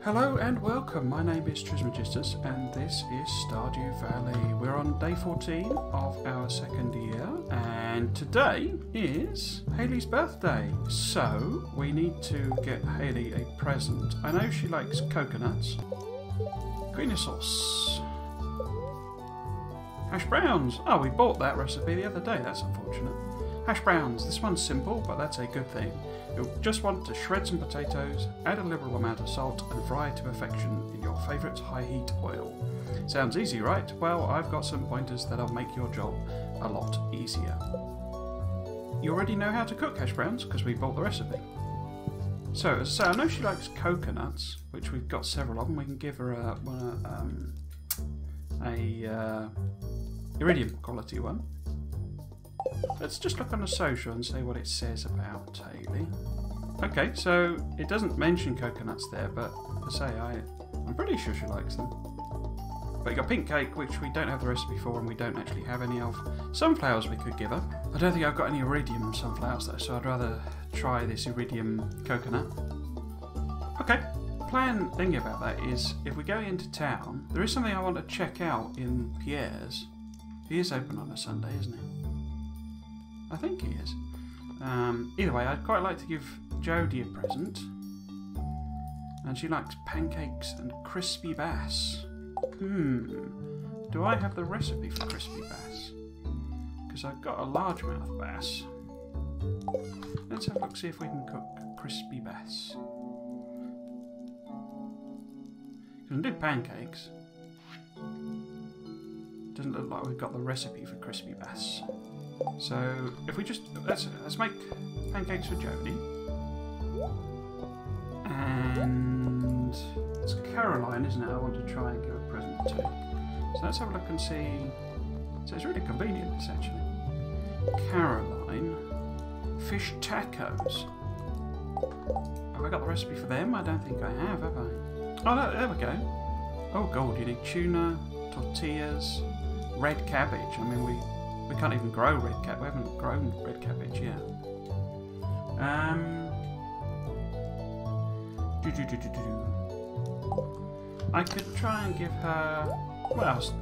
Hello and welcome, my name is Trismegistus and this is Stardew Valley. We're on day 14 of our second year and today is Hayley's birthday. So we need to get Hayley a present. I know she likes coconuts. Green sauce. Hash browns. Oh, we bought that recipe the other day, that's unfortunate. Hash browns. This one's simple, but that's a good thing. You'll just want to shred some potatoes, add a liberal amount of salt, and fry to perfection in your favourite high-heat oil. Sounds easy, right? Well, I've got some pointers that'll make your job a lot easier. You already know how to cook hash browns, because we bought the recipe. So, as I say, I know she likes coconuts, which we've got several of them. We can give her a iridium quality one. Let's just look on the social and see what it says about Hayley. Okay, so it doesn't mention coconuts there, but as I say, I'm pretty sure she likes them. But you got pink cake, which we don't have the recipe for and we don't actually have any of. Sunflowers we could give her. I don't think I've got any iridium sunflowers though, so I'd rather try this iridium coconut. Okay, plan thinking about that is if we go into town, there is something I want to check out in Pierre's. He is open on a Sunday, isn't he? I think he is. Either way, I'd quite like to give Jodie a present. And she likes pancakes and crispy bass. Do I have the recipe for crispy bass? Because I've got a large amount of bass. Let's have a look, see if we can cook crispy bass. We can do pancakes. Doesn't look like we've got the recipe for crispy bass. So if we just let's make pancakes for Jodie, and it's Caroline, isn't it? I want to try and give a present to. So let's have a look and see. So it's really convenient, this actually. Caroline, fish tacos. Have I got the recipe for them? I don't think I have I? Oh no, there we go. Oh god, you need tuna, tortillas, red cabbage. I mean we can't even grow red cabbage. We haven't grown red cabbage yet. I could try and give her. What else?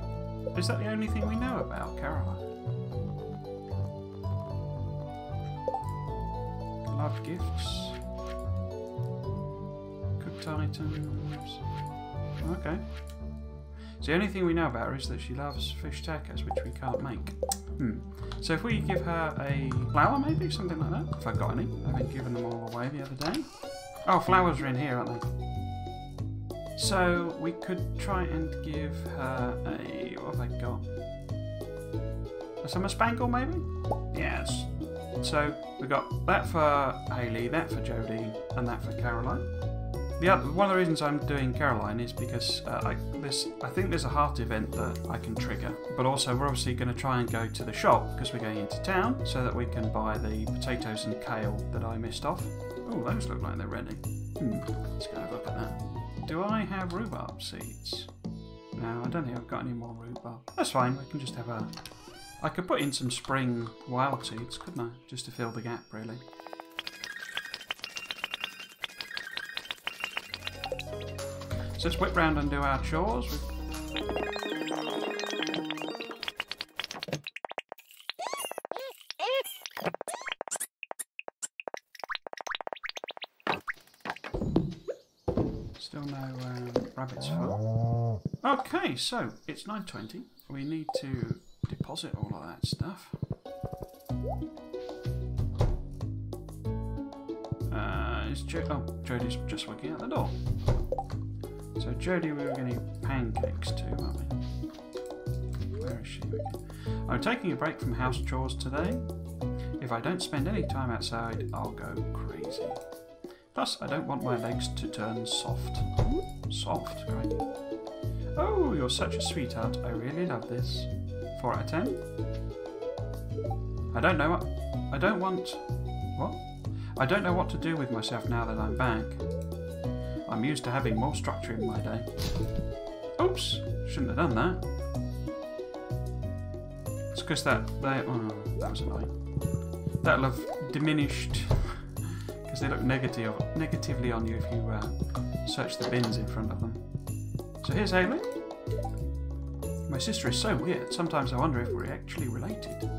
Is that the only thing we know about Caroline? Love gifts. Cooked items. Okay. So the only thing we know about her is that she loves fish tacos, which we can't make. So if we give her a flower, maybe? Something like that? If I've got any. I haven't given them all away the other day. Oh, flowers are in here, aren't they? So we could try and give her a... What have I got? A summer spangle, maybe? Yes. So we've got that for Hayley, that for Jodie, and that for Caroline. One of the reasons I'm doing Caroline is because I think there's a heart event that I can trigger, but also we're obviously going to try and go to the shop because we're going into town so that we can buy the potatoes and kale that I missed off. Oh, those look like they're ready. Let's go have a look at that. Do I have rhubarb seeds? No, I don't think I've got any more rhubarb. That's fine, we can just have a... I could put in some spring wild seeds, couldn't I? Just to fill the gap, really. So let's whip round and do our chores. Still no rabbit's foot. Okay, so it's 9:20. We need to deposit all of that stuff. Jodie's just walking out the door. So Jodie, we were going to eat pancakes too, weren't we? Where is she? I'm taking a break from house chores today. If I don't spend any time outside, I'll go crazy. Plus, I don't want my legs to turn soft. Soft, great. Oh, you're such a sweetheart. I really love this. 4 out of 10. I don't know what to do with myself now that I'm back. I'm used to having more structure in my day. Oops, shouldn't have done that. It's because that was annoying. That'll have diminished because they look negatively on you if you search the bins in front of them. So here's Haley. My sister is so weird, sometimes I wonder if we're actually related.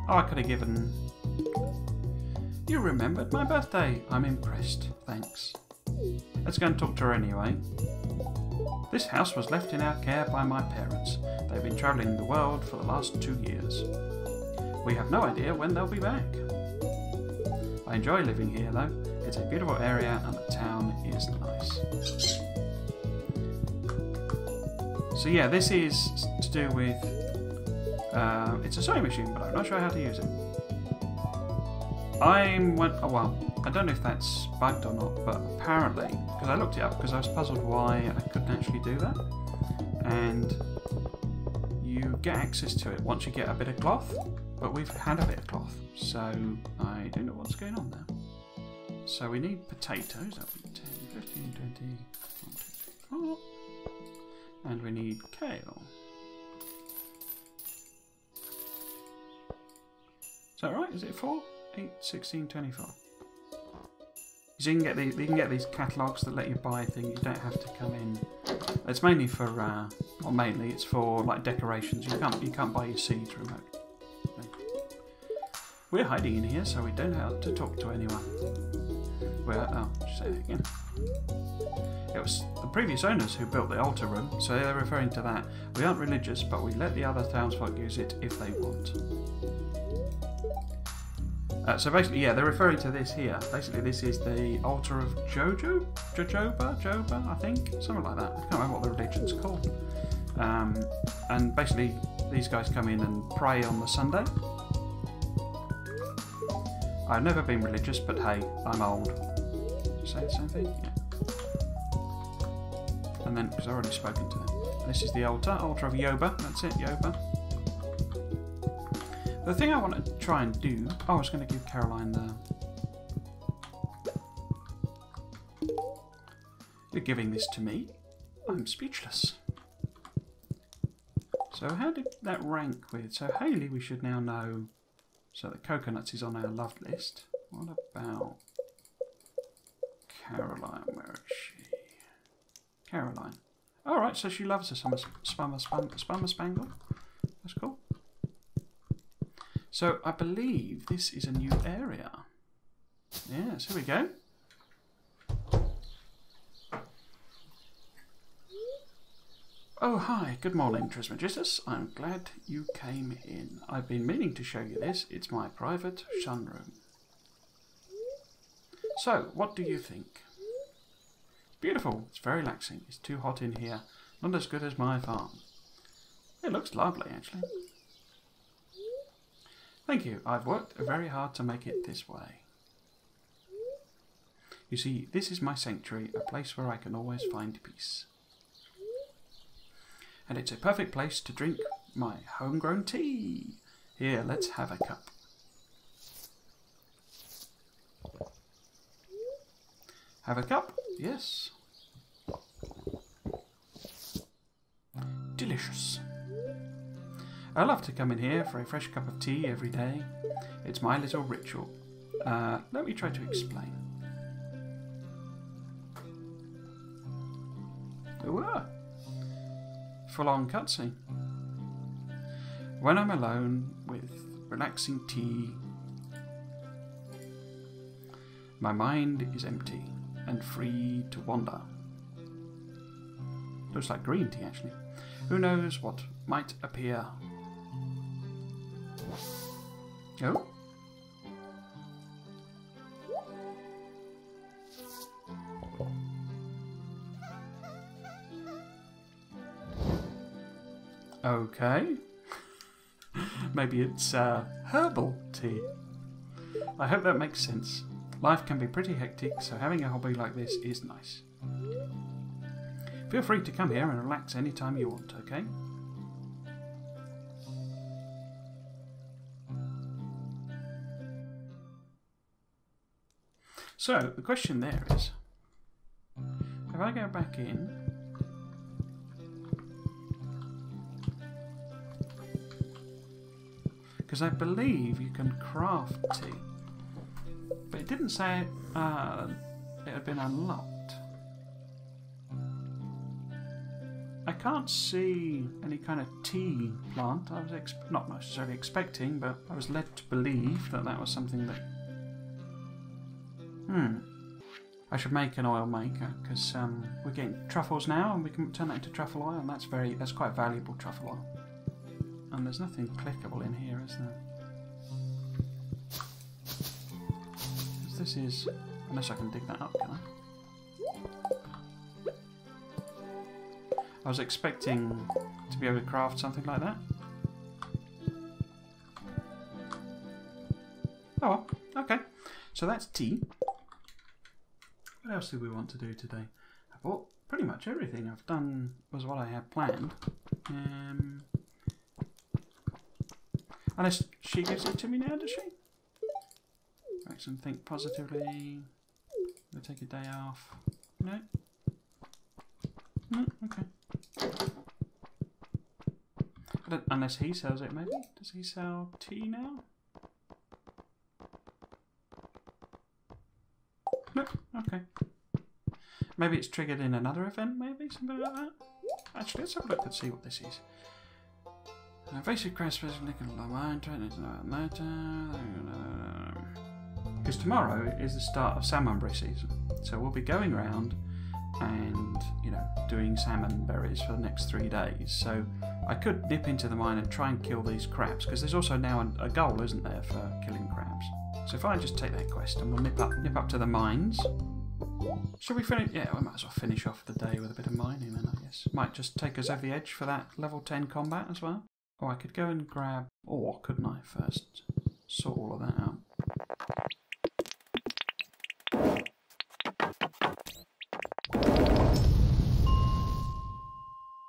Oh, I could have given... You remembered my birthday. I'm impressed, thanks. Let's go and talk to her anyway. This house was left in our care by my parents. They've been travelling the world for the last 2 years. We have no idea when they'll be back. I enjoy living here though. It's a beautiful area and the town is nice. So yeah, this is to do with... it's a sewing machine, but I'm not sure how to use it. Oh, well, I don't know if that's bugged or not, but apparently, because I looked it up because I was puzzled why I couldn't actually do that. And you get access to it once you get a bit of cloth, but we've had a bit of cloth, so I don't know what's going on there. So we need potatoes, that'll be 10, 15, 20, 1, 2, 3, 4. And we need kale. Is that right? Is it 4? 8, 16, 24. So you can get these catalogues that let you buy things. You don't have to come in. It's mainly for, well, mainly it's for like decorations. You can't buy your seeds remotely. We're hiding in here, so we don't have to talk to anyone. Say that again. It was the previous owners who built the altar room, so they're referring to that. We aren't religious, but we let the other townsfolk use it if they want. So basically, yeah, they're referring to this here. Basically, this is the altar of Joba, I think, something like that. I can't remember what the religion's called. And basically, these guys come in and pray on the Sunday. I've never been religious, but hey, I'm old. Say the same thing? Yeah. And then, because I've already spoken to them. This is the altar of Yoba. That's it, Yoba. The thing I want to try and do... Oh, I was going to give Caroline the... You're giving this to me? I'm speechless. So how did that rank with... So Hayley we should now know... So the coconuts is on our loved list. What about... Caroline? Where is she? Caroline. Alright, so she loves a spummer spangle. That's cool. So I believe this is a new area. Yes, here we go. Oh, hi. Good morning, Trismegistus. I'm glad you came in. I've been meaning to show you this. It's my private sunroom. So, what do you think? Beautiful. It's very relaxing. It's too hot in here. Not as good as my farm. It looks lovely, actually. Thank you. I've worked very hard to make it this way. You see, this is my sanctuary, a place where I can always find peace. And it's a perfect place to drink my homegrown tea. Here, let's have a cup. Have a cup? Yes. Delicious. I love to come in here for a fresh cup of tea every day. It's my little ritual. Let me try to explain. Full-on cutscene. When I'm alone with relaxing tea, my mind is empty and free to wander. Looks like green tea, actually. Who knows what might appear? Oh? Okay. Maybe it's herbal tea. I hope that makes sense. Life can be pretty hectic, so having a hobby like this is nice. Feel free to come here and relax anytime you want, okay? So, the question there is, if I go back in, because I believe you can craft tea, but it didn't say it had been unlocked. can't see any kind of tea plant. I was not necessarily expecting, but I was led to believe that that was something that... I should make an oil maker, because we're getting truffles now, and we can turn that into truffle oil, and that's quite valuable truffle oil. And there's nothing clickable in here, is there? Because this is... Unless I can dig that up, can I? I was expecting to be able to craft something like that. Oh well, okay. So that's tea. What else do we want to do today? I bought pretty much everything I've done was what I had planned. Unless she gives it to me now, does she? Makes them think positively. We'll take a day off. No? No? Okay. Unless he sells it, maybe? Does he sell tea now? No? Okay. Maybe it's triggered in another event, maybe? Something like that? Actually, let's have a look and see what this is. Basic crash specific because tomorrow is the start of salmonberry season. So we'll be going around and, you know, doing salmon berries for the next 3 days. So I could nip into the mine and try and kill these crabs, because there's also now a goal, isn't there, for killing crabs. So if I just take that quest and we'll nip up to the mines. Should we finish? Yeah, we might as well finish off the day with a bit of mining then, I guess. Might just take us over the edge for that level 10 combat as well. Or I could go and grab ore, couldn't I, first? Sort all of that out.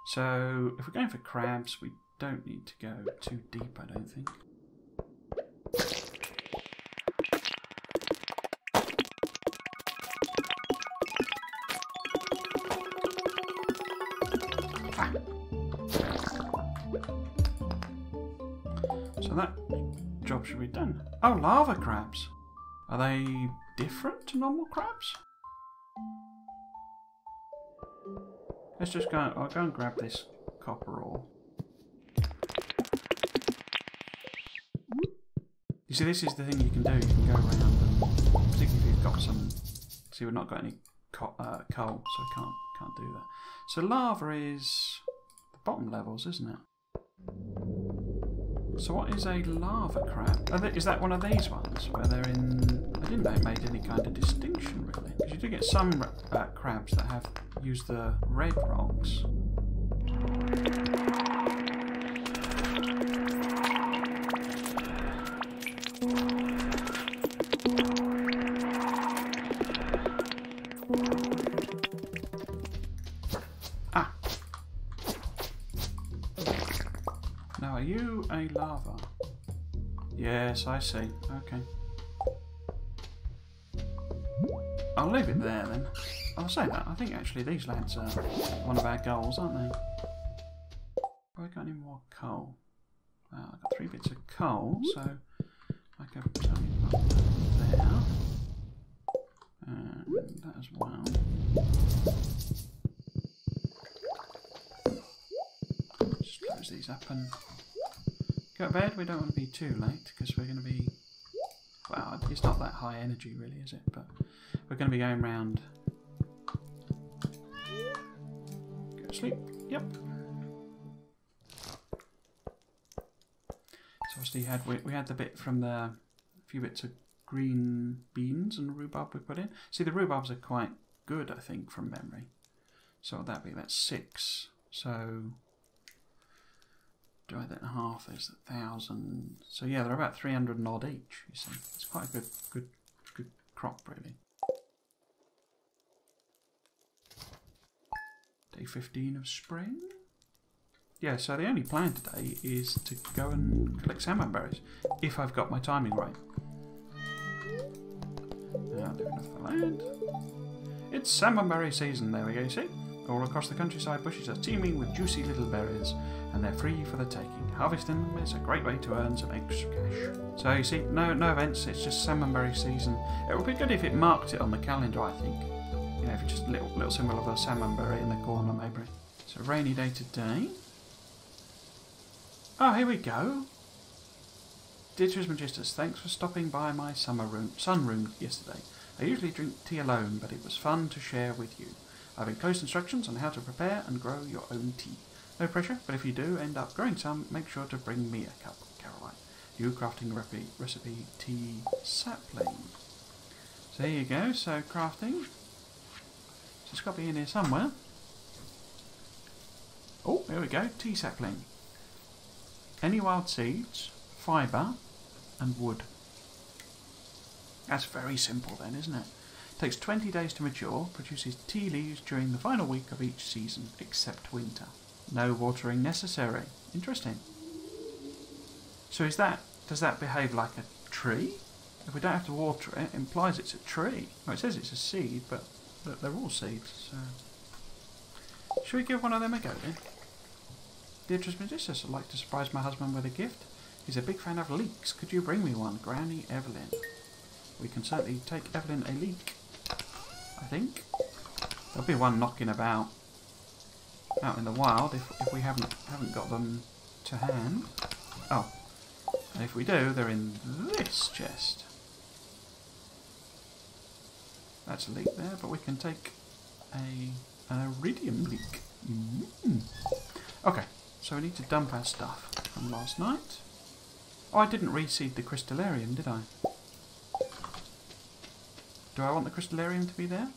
So, if we're going for crabs, we don't need to go too deep, I don't think. So that job should be done. Oh, lava crabs. Are they different to normal crabs? Let's just go. I'll go and grab this copper ore. You see, this is the thing you can do. You can go around and, particularly if you've got some. See, we've not got any coal, so we can't do that. So lava is the bottom levels, isn't it? So what is a lava crab? Is that one of these ones where they're in... I didn't know it made any kind of distinction really. Because you do get some crabs that have used the red rocks. Ah! Now, are you a lava? Yes, I see. Okay. I'll leave it there then. I'll say that. I think actually these lads are one of our goals, aren't they? Have I got any more coal? Well, I've got 3 bits of coal, so I can put that there. And that as well. Just close these up and go to bed. We don't want to be too late because we're going to be... Well, it's not that high energy really, is it? But we're going to be going round... Go to sleep. Yep. So obviously we had the bit from the few bits of green beans and rhubarb we put in. See, the rhubarbs are quite good, I think, from memory. So what would that be? That's 6. So divide that in half. There's 1,000. So yeah, they're about 300 and odd each. You see, it's quite a good crop, really. Day 15 of spring. Yeah, so the only plan today is to go and collect salmon berries, if I've got my timing right. Now, looking off the land. It's salmonberry season, there we go, you see? All across the countryside, bushes are teeming with juicy little berries, and they're free for the taking. Harvesting them is a great way to earn some extra cash. So you see, no events, it's just salmonberry season. It would be good if it marked it on the calendar, I think. You know, if it's just a little symbol of a salmonberry in the corner, maybe. It's a rainy day today. Oh, here we go. Dear Trismegistus, thanks for stopping by my sunroom yesterday. I usually drink tea alone, but it was fun to share with you. I have enclosed instructions on how to prepare and grow your own tea. No pressure, but if you do end up growing some, make sure to bring me a cup, Caroline. You crafting recipe tea sapling. So here you go, so crafting. So it's got to be in here somewhere. Oh, here we go, tea sapling. Any wild seeds, fibre, and wood. That's very simple then, isn't it? Takes 20 days to mature, produces tea leaves during the final week of each season, except winter. No watering necessary. Interesting. So does that behave like a tree? If we don't have to water it, it implies it's a tree. Well, it says it's a seed, but they're all seeds. So. Should we give one of them a go then? Dear Trismegistus, I'd like to surprise my husband with a gift. He's a big fan of leeks. Could you bring me one? Granny Evelyn. We can certainly take Evelyn a leek, I think. There'll be one knocking about out in the wild if we haven't got them to hand. Oh, and if we do, they're in this chest. That's a leek there, but we can take an iridium leek. Okay, so we need to dump our stuff from last night. Oh, I didn't reseed the crystallarium, did I? Do I want the crystallarium to be there?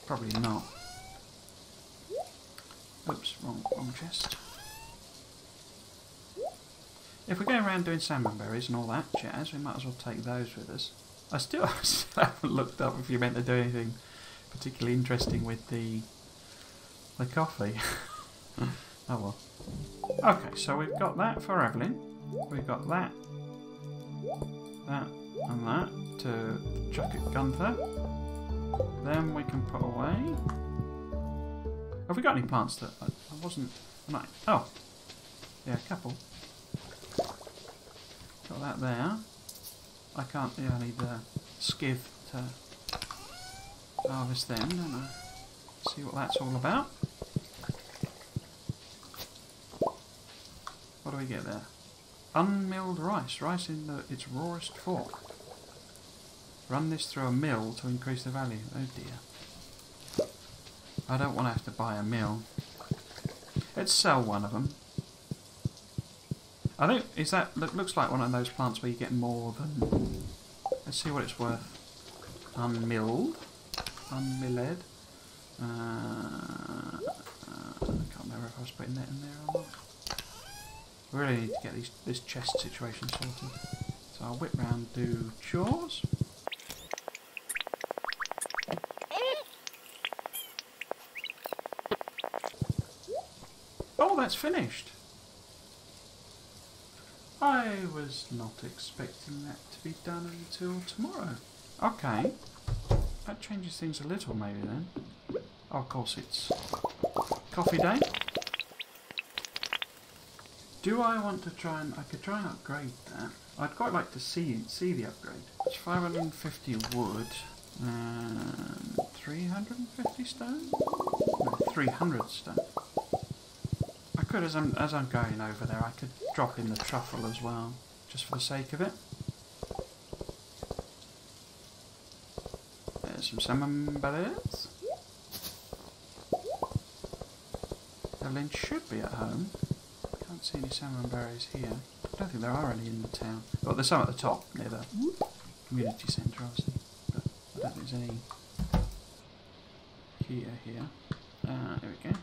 Probably not. Oops, wrong chest. If we're going around doing salmon berries and all that jazz, we might as well take those with us. I still haven't looked up if you're meant to do anything particularly interesting with the coffee. Oh well. Okay, so we've got that for Evelyn. We've got that and that to chuck at Gunther. Then we can put away. Have we got any plants that I wasn't? Right. Oh, yeah, a couple. Got that there. I can't. Yeah, I need the skiv to harvest them, don't I? See what that's all about. What do we get there? Unmilled rice. Rice in its rawest form. Run this through a mill to increase the value. Oh dear. I don't want to have to buy a mill. Let's sell one of them. I think looks like one of those plants where you get more than. Let's see what it's worth. Unmilled, unmilled. I can't remember if I was putting that in there or not. We really need to get this chest situation sorted. So I'll whip round, do chores. Oh, that's finished. I was not expecting that to be done until tomorrow. Okay. That changes things a little maybe then. Oh, of course it's coffee day. Do I want to try and... I could try and upgrade that. I'd quite like to see the upgrade. It's 550 wood and 350 stone? No, 300 stone. I could, as I'm going over there, I could drop in the truffle as well, just for the sake of it. There's some salmon berries. Evelyn should be at home. Can't see any salmon berries here. I don't think there are any in the town. Well, there's some at the top, near the community centre, obviously. But I don't think there's any here. Here we go.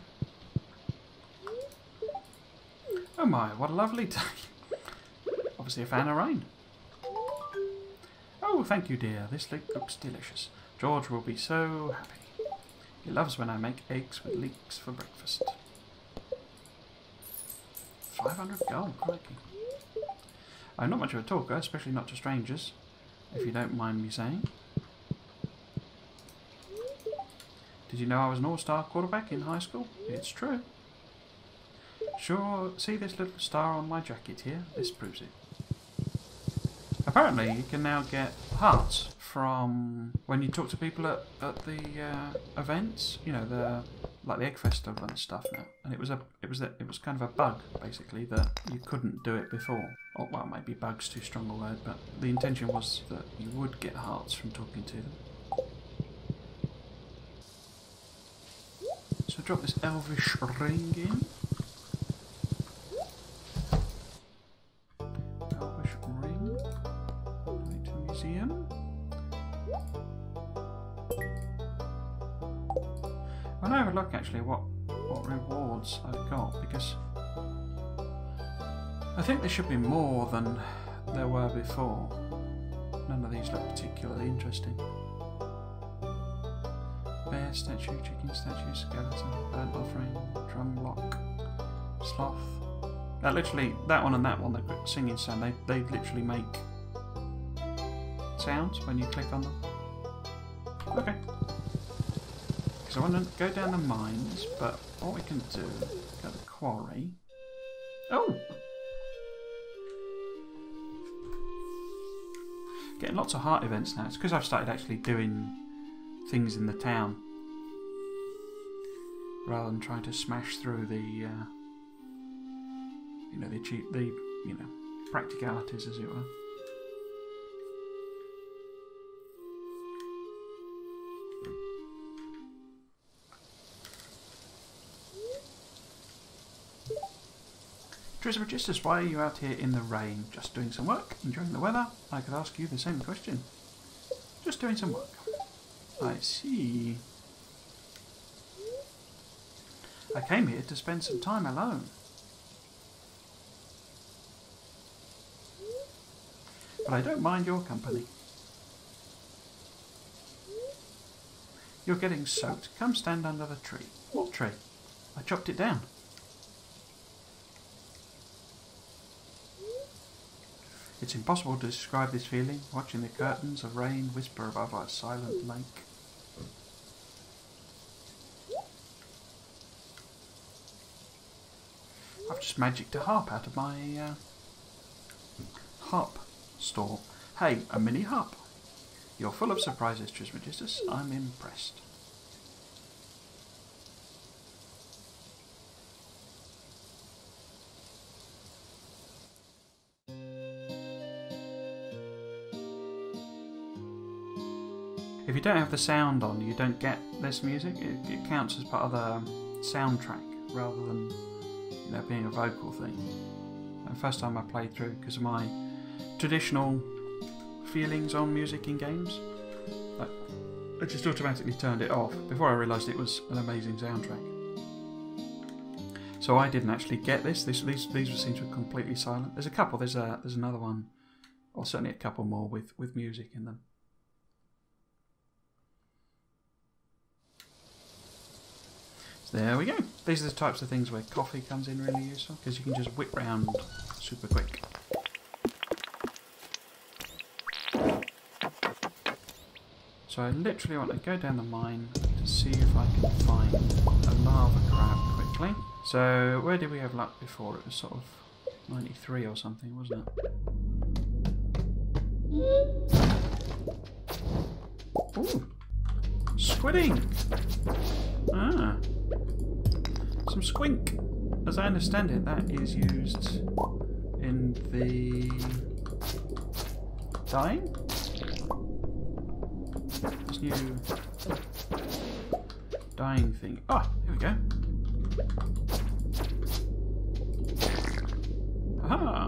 Oh my, what a lovely day. Obviously a fan of rain. Oh, thank you, dear. This looks delicious. George will be so happy. He loves when I make eggs with leeks for breakfast. 500 gold, crikey. I'm not much of a talker, especially not to strangers, if you don't mind me saying. Did you know I was an all-star quarterback in high school? It's true. Sure, see this little star on my jacket here? This proves it. Apparently you can now get hearts from when you talk to people at the events, you know, the like the egg festival and stuff now, and it was kind of a bug basically that you couldn't do it before. Or well, maybe bug's too strong a word, but the intention was that you would get hearts from talking to them. So drop this elvish ring in. Elvish ring. Right to museum. When I have a look actually what rewards I've got, because I think there should be more than there were before. None of these look particularly interesting. Bear statue, chicken statue, skeleton, burnt offering, drum block, sloth. That one and that one, the singing sound, they literally make sounds when you click on them. Okay. Because I want to go down the mines, but what we can do, go to the quarry. Oh! Getting lots of heart events now. It's because I've started actually doing things in the town rather than trying to smash through the practicalities, as it were. Trismegistus, why are you out here in the rain? Just doing some work? Enjoying the weather? I could ask you the same question. Just doing some work. I see. I came here to spend some time alone. But I don't mind your company. You're getting soaked. Come stand under the tree. What tree? I chopped it down. It's impossible to describe this feeling, watching the curtains of rain whisper above our silent lake. I've just magicked a harp out of my harp store. Hey, a mini harp. You're full of surprises, Trismegistus. I'm impressed. If you don't have the sound on, you don't get this music. It counts as part of the soundtrack rather than, you know, being a vocal thing. And the first time I played through, because of my traditional feelings on music in games, I just automatically turned it off before I realised it was an amazing soundtrack. So I didn't actually get this. These seem to be completely silent. There's a couple. There's another one, or certainly a couple more with music in them. There we go. These are the types of things where coffee comes in really useful, because you can just whip round super quick. So I literally want to go down the mine to see if I can find a lava crab quickly. So where did we have luck before? It was sort of 93 or something, wasn't it? Ooh! Squidding! Ah! Some squink. As I understand it, that is used in the dyeing. This new dyeing thing. Ah, here we go. Aha!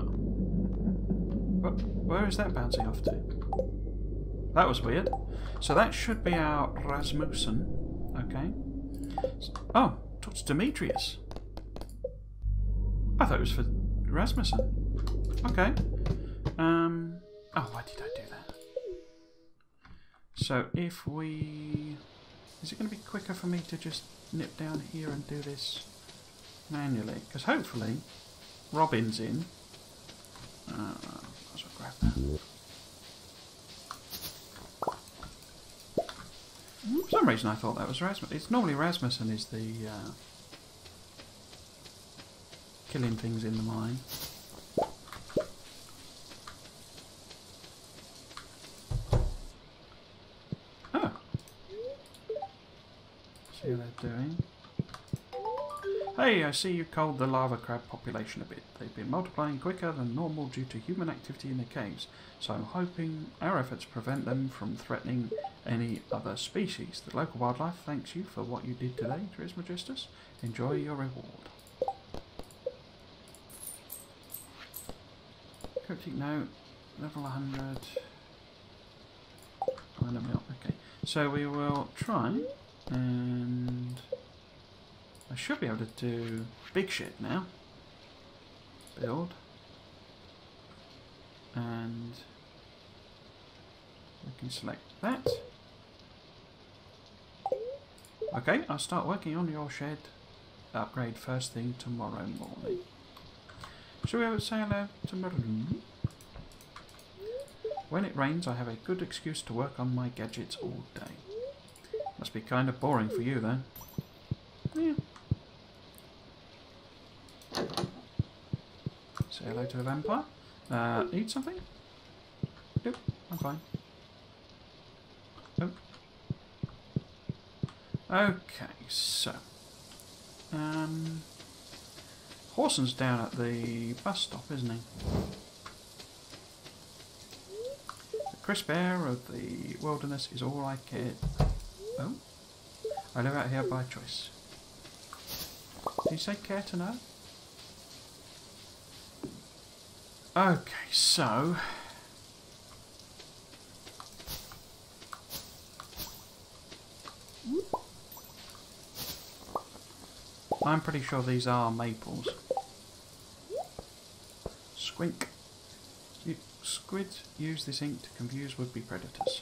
Where is that bouncing off to? That was weird. So that should be our Rasmussen. Okay. Oh, talk to Demetrius. I thought it was for Rasmussen. Okay. Oh, why did I do that? So if we... Is it going to be quicker for me to just nip down here and do this manually? Because hopefully Robin's in. Might as well grab that. For some reason I thought that was Rasmussen. It's normally Rasmussen is the killing things in the mine. Oh. See how they're doing. Hey, I see you culled the lava crab population a bit. They've been multiplying quicker than normal due to human activity in the caves, so I'm hoping our efforts prevent them from threatening any other species. The local wildlife thanks you for what you did today, Trismegistus. Enjoy your reward. Cryptic note, level 100. Okay, so we will try and I should be able to do big shit now. Build. And we can select that. Okay, I'll start working on your shed upgrade first thing tomorrow morning. Shall we say hello to Maroon? When it rains, I have a good excuse to work on my gadgets all day. Must be kind of boring for you, though. Yeah. Say hello to the vampire. Eat something? Nope, I'm fine. Nope. Okay, so... Horson's down at the bus stop, isn't he? The crisp air of the wilderness is all I care. Oh, I live out here by choice. Did you say care to know? Okay, so... I'm pretty sure these are maples. Squink. Squids use this ink to confuse would-be predators.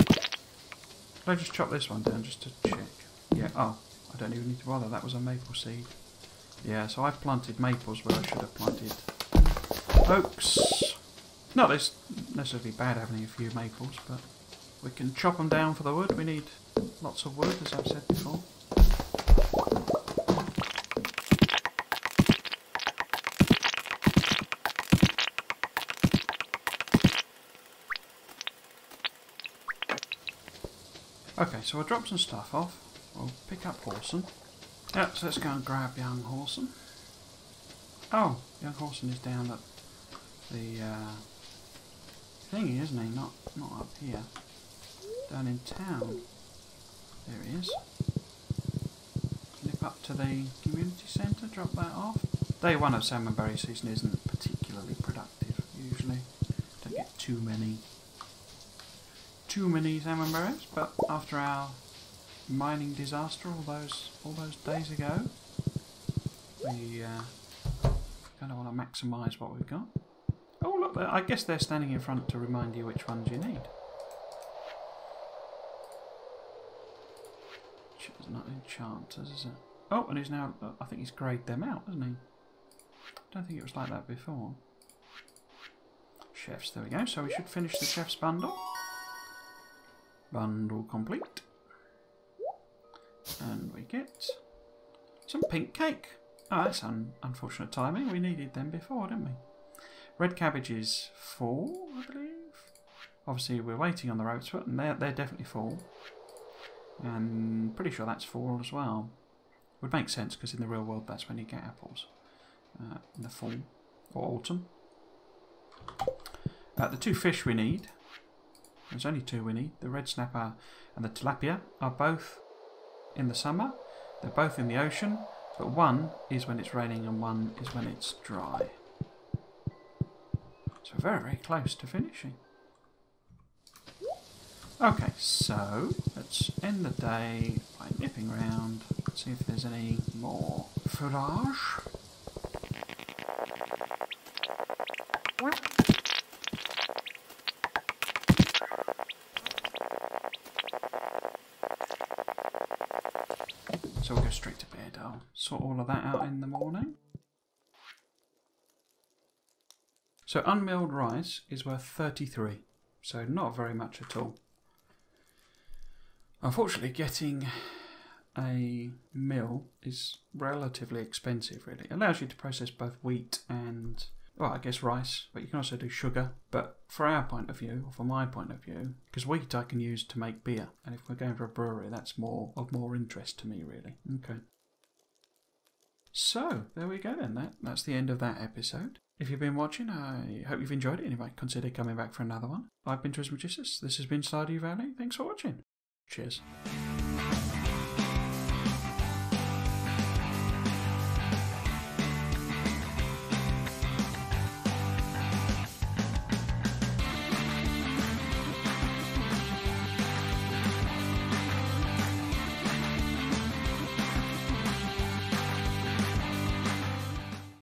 Can I just chop this one down just to check? Yeah, oh, I don't even need to bother, that was a maple seed. Yeah, so I've planted maples where I should have planted oaks. Not that it's necessarily bad having a few maples, but we can chop them down for the wood. We need lots of wood, as I've said before. Okay, so I'll drop some stuff off. We'll pick up Horson. Yep, so let's go and grab young Horson. Oh, young Horson is down at the thingy, isn't he? Not up here. Down in town. There he is. Nip up to the community centre, drop that off. Day one of salmonberry season isn't particularly productive, usually. Don't get too many salmonberries, but after our mining disaster all those days ago, we kind of want to maximise what we've got. Oh look, I guess they're standing in front to remind you which ones you need. It's not enchanters, is it? Oh, and he's now, I think he's greyed them out, hasn't he? I don't think it was like that before. Chefs, there we go. So we should finish the chef's bundle. Bundle complete. And we get some pink cake. Oh, that's unfortunate timing. We needed them before, didn't we? Red cabbage is full, I believe. Obviously, we're waiting on the rosewood, and they're definitely full. And pretty sure that's fall as well. Would make sense because in the real world that's when you get apples. In the fall or autumn. The two fish we need, there's only two we need, the red snapper and the tilapia are both in the summer. They're both in the ocean, but one is when it's raining and one is when it's dry. So very, very close to finishing. Okay, so let's end the day by nipping around, see if there's any more furage. So we'll go straight to bed. I'll sort all of that out in the morning. So unmilled rice is worth 33, so not very much at all. Unfortunately, getting a mill is relatively expensive, really. It allows you to process both wheat and, well, I guess rice, but you can also do sugar. But for our point of view, or for my point of view, because wheat I can use to make beer, and if we're going for a brewery, that's of more interest to me, really. Okay. So, there we go then. That's the end of that episode. If you've been watching, I hope you've enjoyed it and you might consider coming back for another one. I've been Trismegistus. This has been Stardew Valley. Thanks for watching. Cheers.